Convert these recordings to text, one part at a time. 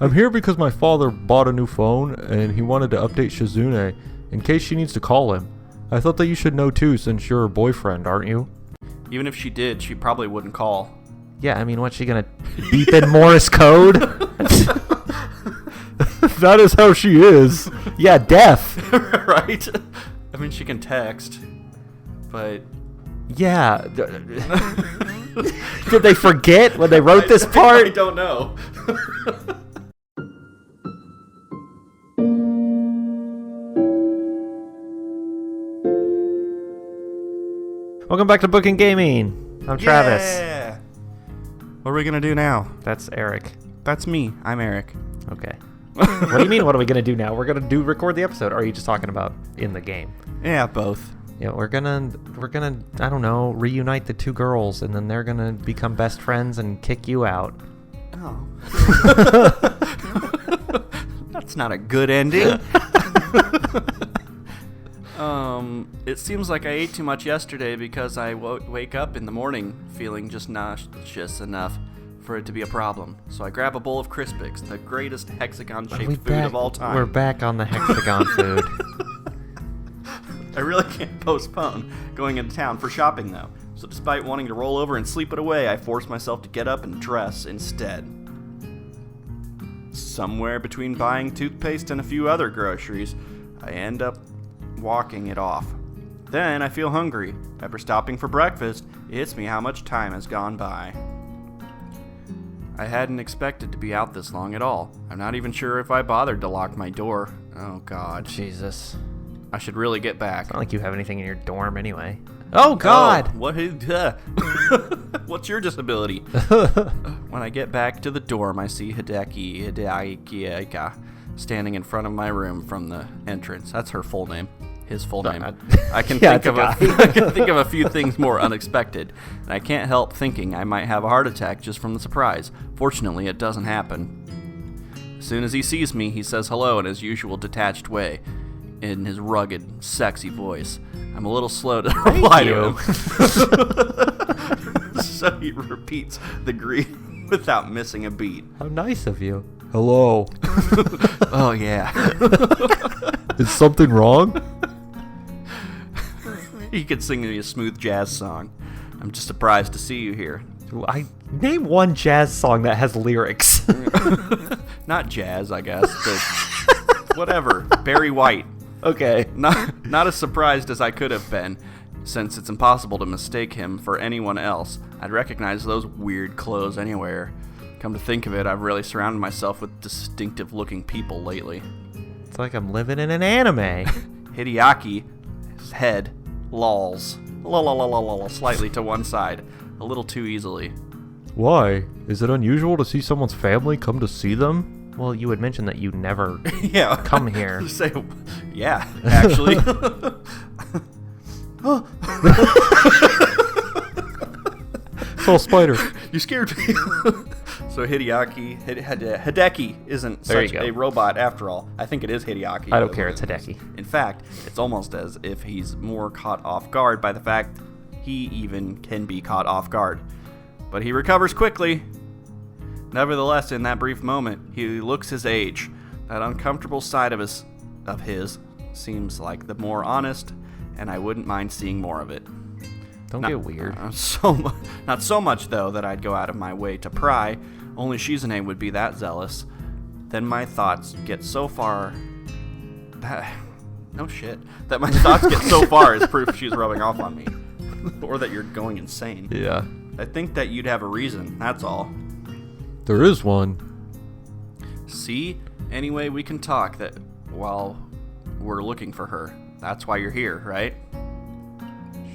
I'm here because my father bought a new phone, and he wanted to update Shizune, in case she needs to call him. I thought that you should know too, since you're her boyfriend, aren't you? Even if she did, she probably wouldn't call. Yeah, I mean, what's she gonna beep in Morse code? That is how she is. Yeah, deaf. Right? I mean, she can text, but... Yeah. Did they forget when they wrote this part? I don't know. Welcome back to Bookend Gaming. I'm Travis. Yeah. What are we gonna do now? That's Eric. That's me. I'm Eric. Okay. What do you mean, what are we gonna do now? We're gonna record the episode, or are you just talking about in the game? Yeah, both. Yeah, we're gonna I don't know, reunite the two girls, and then they're gonna become best friends and kick you out. Oh. That's not a good ending. It seems like I ate too much yesterday because I wake up in the morning feeling just nauseous enough for it to be a problem. So I grab a bowl of Crispix, the greatest hexagon-shaped food of all time. We're back on the hexagon food. I really can't postpone going into town for shopping, though. So despite wanting to roll over and sleep it away, I force myself to get up and dress instead. Somewhere between buying toothpaste and a few other groceries, I end up walking it off. Then I feel hungry. After stopping for breakfast, it hits me how much time has gone by. I hadn't expected to be out this long at all. I'm not even sure if I bothered to lock my door. Oh god. Jesus. I should really get back. It's not like you have anything in your dorm anyway. Oh god! What's your disability? When I get back to the dorm, I see Hideaki standing in front of my room from the entrance. That's her full name. His full name. I can think of a few things more unexpected, and I can't help thinking I might have a heart attack just from the surprise. Fortunately, it doesn't happen. As soon as he sees me, he says hello in his usual detached way, in his rugged, sexy voice. I'm a little slow to reply to him. So he repeats the greeting without missing a beat. How nice of you. Hello. Oh, yeah. Is something wrong? He could sing me a smooth jazz song. I'm just surprised to see you here. Name one jazz song that has lyrics. Not jazz, I guess, but whatever. Barry White. Okay. Not as surprised as I could have been, since it's impossible to mistake him for anyone else. I'd recognize those weird clothes anywhere. Come to think of it, I've really surrounded myself with distinctive-looking people lately. It's like I'm living in an anime. Hideaki, his head, lolls, slightly to one side, a little too easily. Why? Is it unusual to see someone's family come to see them? Well, you had mentioned that you never come here. Yeah, actually. Saw a spider. You scared me. So Hideaki isn't such a robot after all. I think it is Hideaki. I don't care, it's Hideaki. In fact, it's almost as if he's more caught off guard by the fact he even can be caught off guard. But he recovers quickly. Nevertheless, in that brief moment, he looks his age. That uncomfortable side of his seems like the more honest, and I wouldn't mind seeing more of it. Don't get weird. Not so much, though, that I'd go out of my way to pry. Only Shizune would be that zealous. Then my thoughts get so far... that my thoughts get so far is proof she's rubbing off on me. Or that you're going insane. Yeah. I think that you'd have a reason, that's all. There is one. See? Anyway, we can talk that while we're looking for her. That's why you're here, right?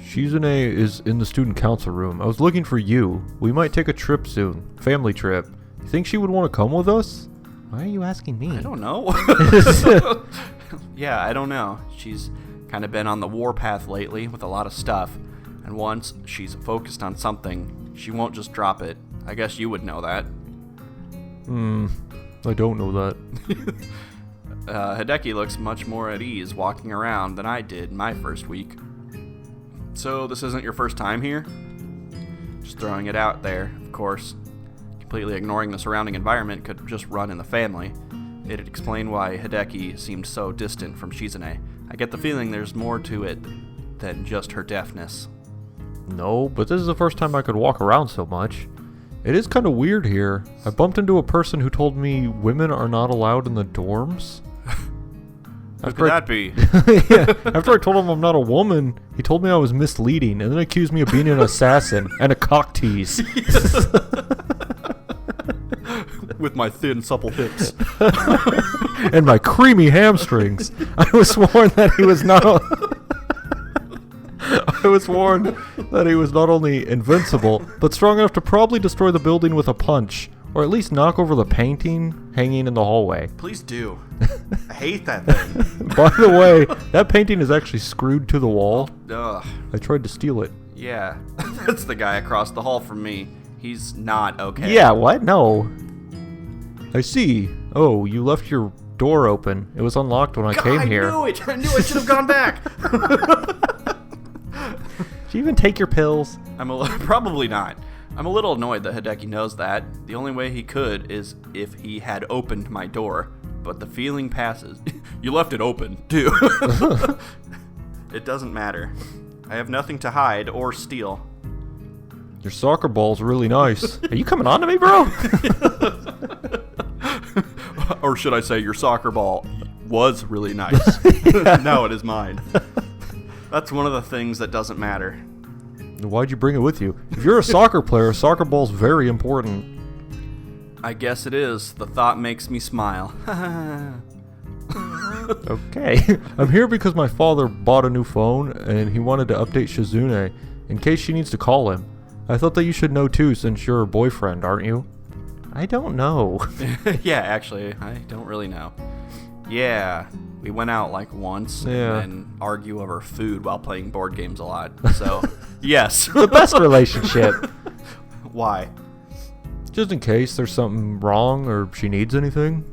Shizune is in the student council room. I was looking for you. We might take a trip soon. Family trip. You think she would want to come with us? Why are you asking me? I don't know. Yeah, I don't know. She's kind of been on the warpath lately with a lot of stuff. And once she's focused on something, she won't just drop it. I guess you would know that. I don't know that. Hideaki looks much more at ease walking around than I did my first week. So this isn't your first time here? Just throwing it out there, of course. completely ignoring the surrounding environment could just run in the family. It'd explain why Hideaki seemed so distant from Shizune. I get the feeling there's more to it than just her deafness. No, but this is the first time I could walk around so much. It is kind of weird here. I bumped into a person who told me women are not allowed in the dorms. How could that be? Yeah, after I told him I'm not a woman, he told me I was misleading and then accused me of being an assassin and a cock tease. With my thin, supple hips. And my creamy hamstrings. I was warned that he was not only invincible, but strong enough to probably destroy the building with a punch, or at least knock over the painting hanging in the hallway. Please do. I hate that thing. By the way, that painting is actually screwed to the wall. Ugh. I tried to steal it. Yeah, that's the guy across the hall from me. He's not okay. Yeah, what? No. I see. Oh, you left your door open. It was unlocked when I came here. I knew it! I knew I should have gone back! Did you even take your pills? Probably not. I'm a little annoyed that Hideaki knows that. The only way he could is if he had opened my door. But the feeling passes. You left it open, too. It doesn't matter. I have nothing to hide or steal. Your soccer ball's really nice. Are you coming on to me, bro? Or should I say your soccer ball was really nice. Now it is mine. That's one of the things that doesn't matter. Why'd you bring it with you? If you're a soccer player, a soccer ball's very important. I guess it is. The thought makes me smile. Okay. I'm here because my father bought a new phone, and he wanted to update Shizune, in case she needs to call him. I thought that you should know too, since you're her boyfriend, aren't you? I don't know. Yeah, actually, I don't really know. Yeah, we went out like once and then argue over food while playing board games a lot. So, yes. The best relationship. Why? Just in case there's something wrong or she needs anything.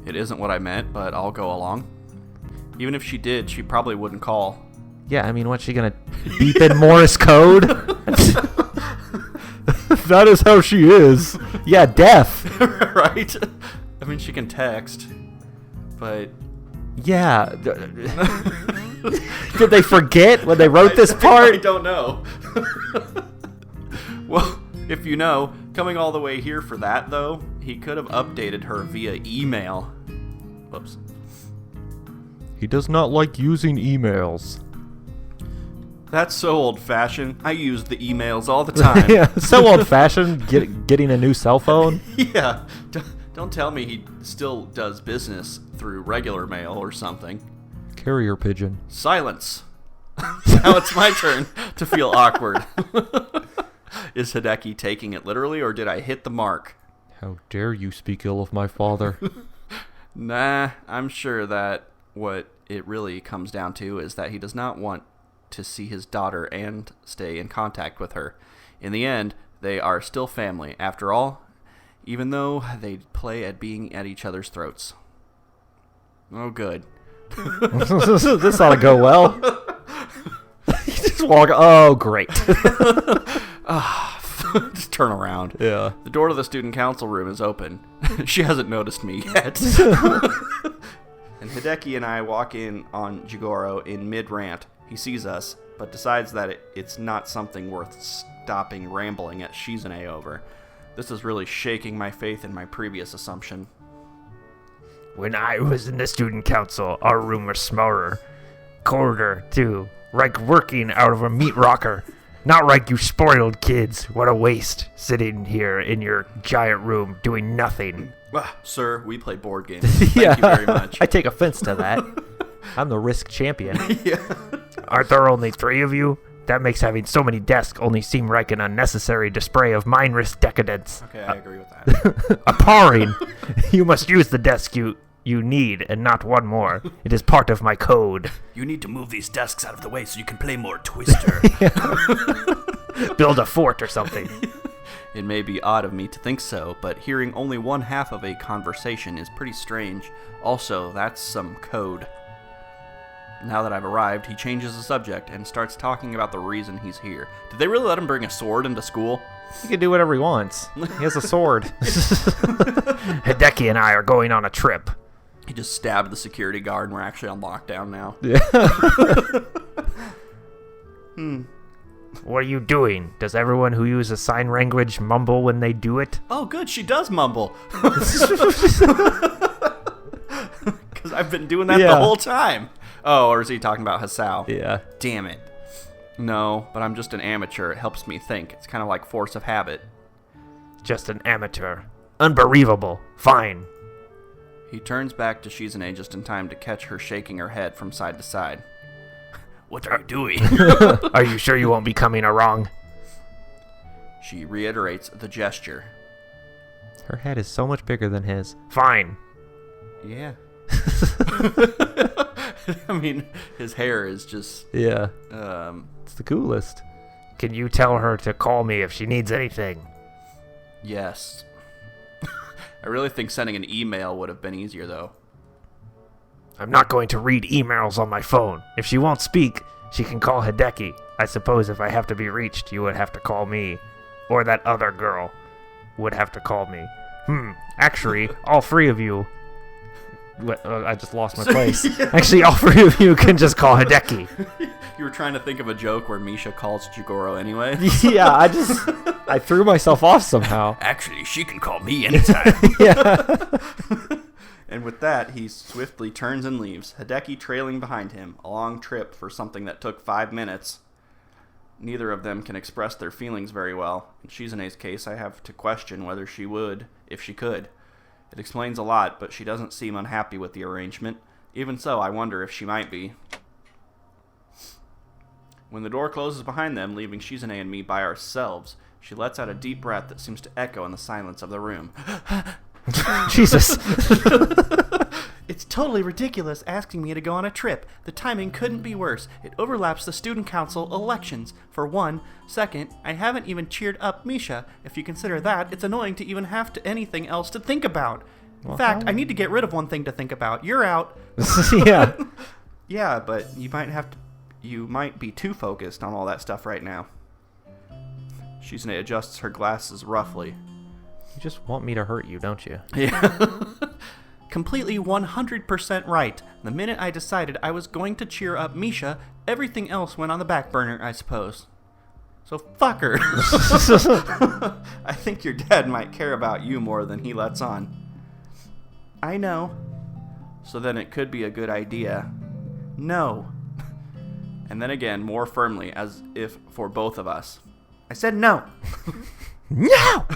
It isn't what I meant, but I'll go along. Even if she did, she probably wouldn't call. Yeah, I mean, what's she gonna beep in Morse code? That is how she is. Yeah, deaf. Right? I mean, she can text, but... Yeah. Did they forget when they wrote this part? I don't know. Well, if you know, coming all the way here for that, though, he could have updated her via email. Whoops. He does not like using emails. That's so old-fashioned. I use the emails all the time. Yeah, so old-fashioned, getting a new cell phone. Yeah. Don't tell me he still does business through regular mail or something. Carrier pigeon. Silence. Now it's my turn to feel awkward. Is Hideaki taking it literally, or did I hit the mark? How dare you speak ill of my father? Nah, I'm sure that what it really comes down to is that he does not want to see his daughter and stay in contact with her. In the end, they are still family, after all, even though they play at being at each other's throats. Oh, good. This ought to go well. You just walk. Oh, great. Just turn around. Yeah. The door to the student council room is open. She hasn't noticed me yet. And Hideaki and I walk in on Jigoro in mid-rant. He sees us, but decides that it's not something worth stopping rambling at Shizune over. This is really shaking my faith in my previous assumption. When I was in the student council, our room was smaller. Colder, too. Like working out of a meat rocker. Not like you spoiled kids. What a waste, sitting here in your giant room doing nothing. Sir, we play board games. Thank you very much. I take offense to that. I'm the risk champion. Yeah. Aren't there only 3 of you? That makes having so many desks only seem like an unnecessary display of mindless decadence. Okay, I agree with that. Appalling! You must use the desk you need, and not one more. It is part of my code. You need to move these desks out of the way so you can play more Twister. Build a fort or something. It may be odd of me to think so, but hearing only one half of a conversation is pretty strange. Also, that's some code. Now that I've arrived, he changes the subject and starts talking about the reason he's here. Did they really let him bring a sword into school? He can do whatever he wants. He has a sword. Hideki and I are going on a trip. He just stabbed the security guard and we're actually on lockdown now. Yeah. What are you doing? Does everyone who uses sign language mumble when they do it? Oh, good. She does mumble. Because I've been doing that the whole time. Oh, or is he talking about Hisao? Yeah. Damn it. No, but I'm just an amateur. It helps me think. It's kind of like force of habit. Just an amateur. Unbelievable. Fine. He turns back to Shizune just in time to catch her shaking her head from side to side. What are you doing? Are you sure you won't be coming along? She reiterates the gesture. Her head is so much bigger than his. Fine. Yeah. I mean, his hair is just... Yeah. It's the coolest. Can you tell her to call me if she needs anything? Yes. I really think sending an email would have been easier, though. I'm not going to read emails on my phone. If she won't speak, she can call Hideaki. I suppose if I have to be reached, you would have to call me. Or that other girl would have to call me. Actually, all three of you... I just lost my place. Actually, all three of you can just call Hideaki. You were trying to think of a joke where Misha calls Jigoro anyway? Yeah, I threw myself off somehow. Actually, she can call me anytime. Yeah. And with that, he swiftly turns and leaves, Hideaki trailing behind him, a long trip for something that took 5 minutes. Neither of them can express their feelings very well. In Shizune's case, I have to question whether she would, if she could. It explains a lot, but she doesn't seem unhappy with the arrangement. Even so, I wonder if she might be. When the door closes behind them, leaving Shizune and me by ourselves, she lets out a deep breath that seems to echo in the silence of the room. Jesus. It's totally ridiculous asking me to go on a trip. The timing couldn't be worse. It overlaps the student council elections. For one. Second, I haven't even cheered up Misha. If you consider that, it's annoying to even have anything else to think about. In fact, I need to get rid of one thing to think about. You're out. Yeah. Yeah, but you might be too focused on all that stuff right now. Shizune adjusts her glasses roughly. You just want me to hurt you, don't you? Yeah. Completely 100% right. The minute I decided I was going to cheer up Misha, everything else went on the back burner, I suppose. So fuck her. I think your dad might care about you more than he lets on. I know. So then it could be a good idea. No. And then again, more firmly, as if for both of us. I said no. No!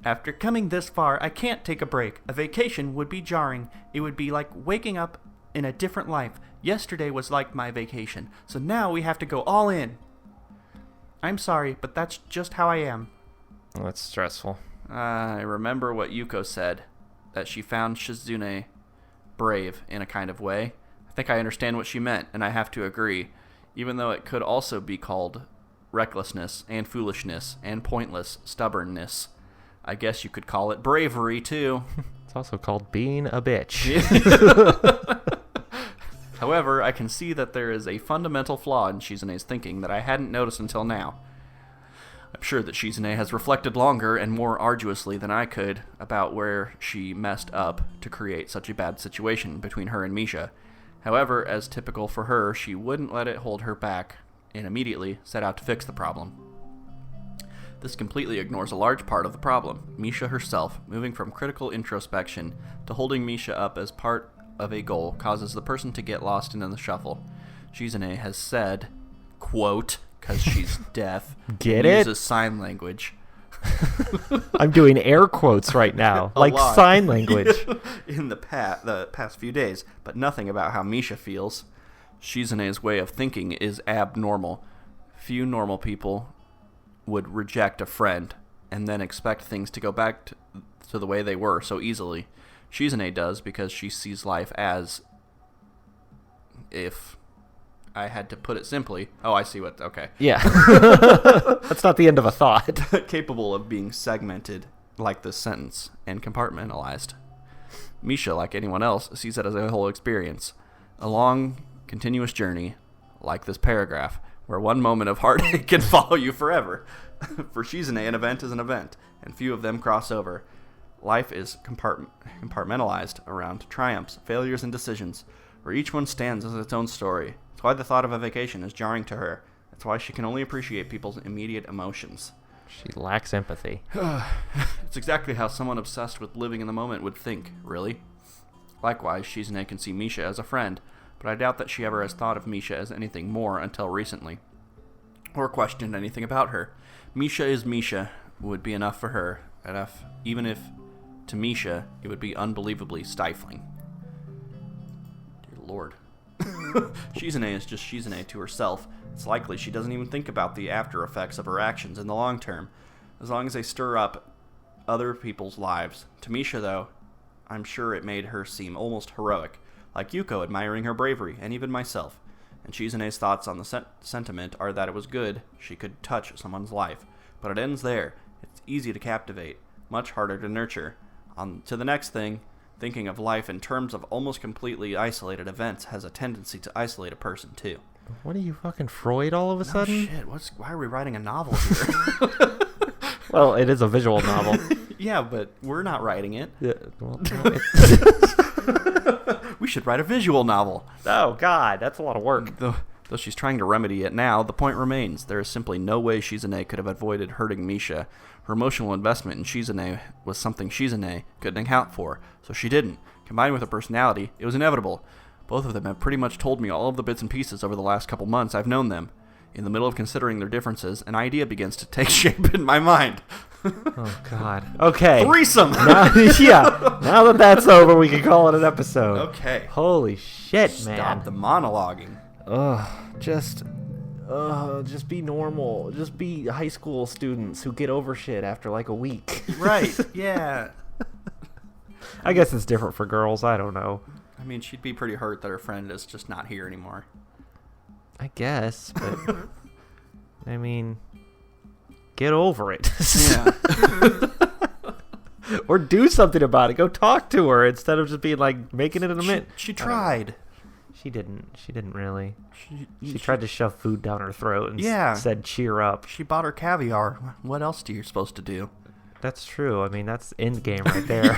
After coming this far, I can't take a break. A vacation would be jarring. It would be like waking up in a different life. Yesterday was like my vacation, so now we have to go all in. I'm sorry, but that's just how I am. Well, that's stressful. I remember what Yuko said, that she found Shizune brave in a kind of way. I think I understand what she meant, and I have to agree, even though it could also be called recklessness and foolishness and pointless stubbornness. I guess you could call it bravery, too. It's also called being a bitch. However, I can see that there is a fundamental flaw in Shizune's thinking that I hadn't noticed until now. I'm sure that Shizune has reflected longer and more arduously than I could about where she messed up to create such a bad situation between her and Misha. However, as typical for her, she wouldn't let it hold her back and immediately set out to fix the problem. This completely ignores a large part of the problem. Misha herself, moving from critical introspection to holding Misha up as part of a goal, causes the person to get lost in the shuffle. Shizune has said, quote, because she's deaf, Get it? uses sign language. I'm doing air quotes right now, like lot. sign language. In the past few days, but nothing about how Misha feels. Shizune's way of thinking is abnormal. Few normal people would reject a friend and then expect things to go back to the way they were so easily. Shizune does because she sees life as, if I had to put it simply, okay. Yeah. That's not the end of a thought. Capable of being segmented like this sentence and compartmentalized. Misha, like anyone else, sees it as a whole experience. A long, continuous journey, like this paragraph, where one moment of heartache can follow you forever. For Shizune, an event is an event, and few of them cross over. Life is compartmentalized around triumphs, failures, and decisions, where each one stands as its own story. That's why the thought of a vacation is jarring to her. That's why she can only appreciate people's immediate emotions. She lacks empathy. It's exactly how someone obsessed with living in the moment would think, really. Likewise, Shizune can see Misha as a friend, but I doubt that she ever has thought of Misha as anything more until recently, or questioned anything about her. Misha is Misha would be enough for her, even if, to Misha, it would be unbelievably stifling. Dear Lord. Shizune is just Shizune to herself. It's likely she doesn't even think about the after effects of her actions in the long term, as long as they stir up other people's lives. To Misha, though, I'm sure it made her seem almost heroic, like Yuko admiring her bravery, and even myself. And Shizune's thoughts on the sentiment are that it was good she could touch someone's life. But it ends there. It's easy to captivate, much harder to nurture. On to the next thing. Thinking of life in terms of almost completely isolated events has a tendency to isolate a person, too. What are you, fucking Freud all of a sudden? Shit, why are we writing a novel here? Well, it is a visual novel. Yeah, but we're not writing it. Yeah, well, We should write a visual novel. oh, God, that's a lot of work. Though she's trying to remedy it now, the point remains. There is simply no way Shizune could have avoided hurting Misha. Her emotional investment in Shizune was something Shizune couldn't account for, so she didn't. Combined with her personality, it was inevitable. Both of them have pretty much told me all of the bits and pieces over the last couple months I've known them. In the middle of considering their differences, an idea begins to take shape in my mind. Oh, God. Okay. Threesome! Now that that's over, we can call it an episode. Okay. Holy shit, man. Stop the monologuing. Just be normal. Just be high school students who get over shit after like a week. Right, yeah. I guess it's different for girls. I don't know. I mean, she'd be pretty hurt that her friend is just not here anymore. I guess, but I mean, get over it. Yeah. Or do something about it. Go talk to her instead of just being like making it in a minute. She tried. She didn't really. She tried to shove food down her throat and said, cheer up. She bought her caviar. What else are you supposed to do? That's true. I mean, that's end game right there.